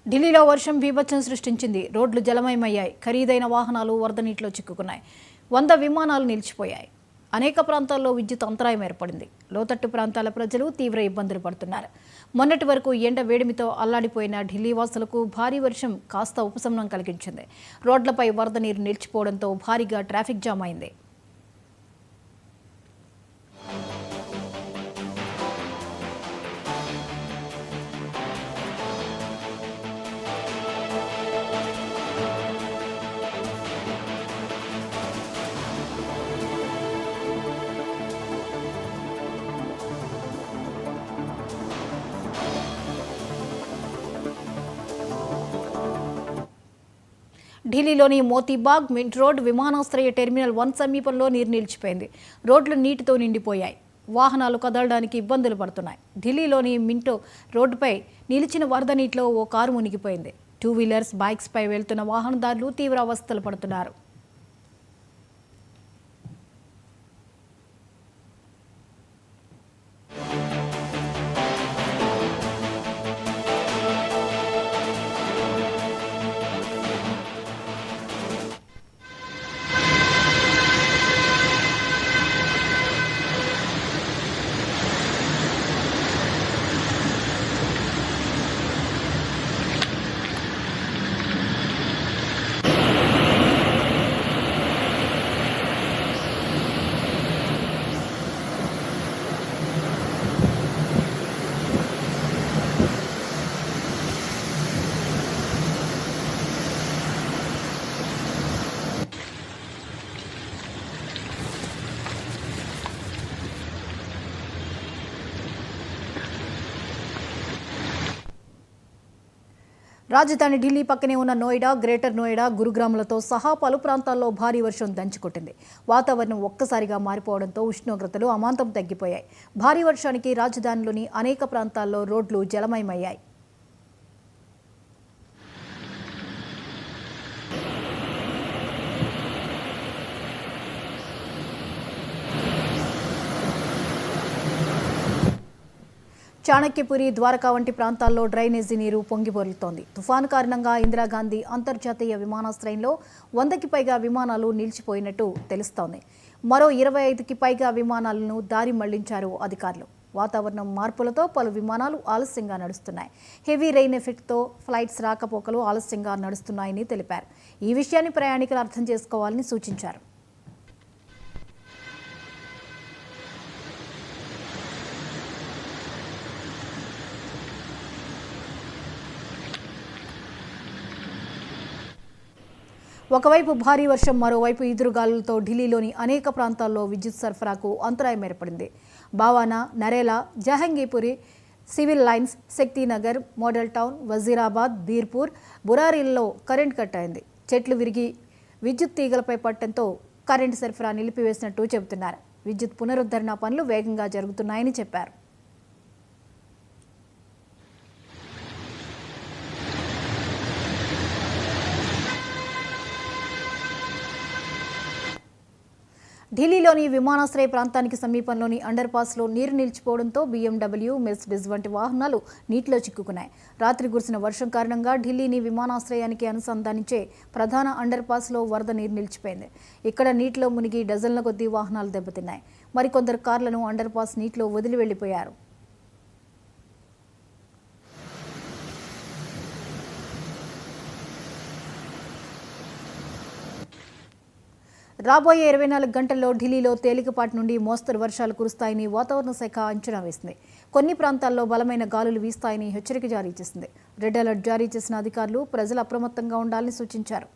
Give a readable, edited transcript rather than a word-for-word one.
ఢిల్లీలో వర్షం బీభత్సం సృష్టించింది. రోడ్లు జలమయమయ్యాయి. ఖరీదైన వాహనాలు వరద నీటిలో చిక్కుకున్నాయి. 100 విమానాలు నిలిచిపోయాయి. అనేక ప్రాంతాల్లో విద్యుత్ అంతరాయం ఏర్పడింది. లోతట్టు ప్రాంతాల ప్రజలు తీవ్ర ఇబ్బందులు పడుతున్నారు. మొన్నటి వరకు ఎండ వేడిమితో అల్లాడిపోయిన ఢిల్లీ వాసులకు భారీ వర్షం కాస్త ఉపశమనం కలిగించింది. రోడ్లపై వరద నీరు నిలిచిపోవడంతో భారీగా ట్రాఫిక్ జామ్ అయింది. ఢిల్లీలోని మోతీబాగ్, మింట్ రోడ్, విమానాశ్రయ టెర్మినల్ 1 సమీపంలో నీరు నిలిచిపోయింది. రోడ్లు నీటితో నిండిపోయాయి. వాహనాలు కదలడానికి ఇబ్బందులు పడుతున్నాయి. ఢిల్లీలోని మింటో రోడ్డుపై నిలిచిన వరద నీటిలో ఓ కారు మునిగిపోయింది. 2 వీలర్స్, బైక్స్పై వెళ్తున్న వాహనదారులు తీవ్ర అవస్థలు పడుతున్నారు. రాజధాని ఢిల్లీ పక్కనే ఉన్న నోయిడా, గ్రేటర్ నోయిడా, గురుగ్రామ్లతో సహా పలు ప్రాంతాల్లో భారీ వర్షం దంచుకొట్టింది. వాతావరణం ఒక్కసారిగా మారిపోవడంతో ఉష్ణోగ్రతలు అమాంతం తగ్గిపోయాయి. భారీ వర్షానికి రాజధానిలోని అనేక ప్రాంతాల్లో రోడ్లు జలమయమయ్యాయి. చాణక్యపురి, ద్వారకా వంటి ప్రాంతాల్లో డ్రైనేజీ నీరు పొంగిపొర్లుతోంది. తుఫాను కారణంగా ఇందిరాగాంధీ అంతర్జాతీయ విమానాశ్రయంలో 100కి పైగా విమానాలు నిలిచిపోయినట్టు తెలుస్తోంది. మరో 25కి పైగా విమానాలను దారి మళ్లించారు అధికారులు. వాతావరణం మార్పులతో పలు విమానాలు ఆలస్యంగా నడుస్తున్నాయి. హెవీ రెయిన్ ఎఫెక్ట్తో ఫ్లైట్స్ రాకపోకలు ఆలస్యంగా నడుస్తున్నాయని తెలిపారు. ఈ విషయాన్ని ప్రయాణికులు అర్థం చేసుకోవాలని సూచించారు. ఒకవైపు భారీ వర్షం, మరోవైపు ఈదురుగాలులతో ఢిల్లీలోని అనేక ప్రాంతాల్లో విద్యుత్ సరఫరాకు అంతరాయం ఏర్పడింది. Bawana, Narela, Jahangirpuri, civil lines, Shaktinagar, model town, Wazirabad, Birpur, బురారీల్లో కరెంట్ కట్ అయింది. చెట్లు విరిగి విద్యుత్ తీగలపై పట్టడంతో కరెంటు సరఫరా నిలిపివేసినట్టు చెబుతున్నారు. విద్యుత్ పునరుద్ధరణ పనులు వేగంగా జరుగుతున్నాయని చెప్పారు. ఢిల్లీలోని విమానాశ్రయ ప్రాంతానికి సమీపంలోని అండర్ పాస్లో నీరు నిలిచిపోవడంతో BMW, మెర్సిడీస్ వంటి వాహనాలు నీటిలో చిక్కుకున్నాయి. రాత్రి కురిసిన వర్షం కారణంగా ఢిల్లీని విమానాశ్రయానికి అనుసంధానించే ప్రధాన అండర్ పాస్లో వరద నీరు నిలిచిపోయింది. ఇక్కడ నీటిలో మునిగి డజన్ల కొద్దీ వాహనాలు దెబ్బతిన్నాయి. మరికొందరు కార్లను అండర్ పాస్ నీటిలో వదిలి వెళ్లిపోయారు. రాబోయే 24 గంటల్లో ఢిల్లీలో తేలికపాటి నుండి మోస్తరు వర్షాలు కురుస్తాయని వాతావరణ శాఖ అంచనా వేసింది. కొన్ని ప్రాంతాల్లో బలమైన గాలులు వీస్తాయని హెచ్చరిక జారీ చేసింది. రెడ్ అలర్ట్ జారీ చేసిన అధికారులు ప్రజలు అప్రమత్తంగా ఉండాలని సూచించారు.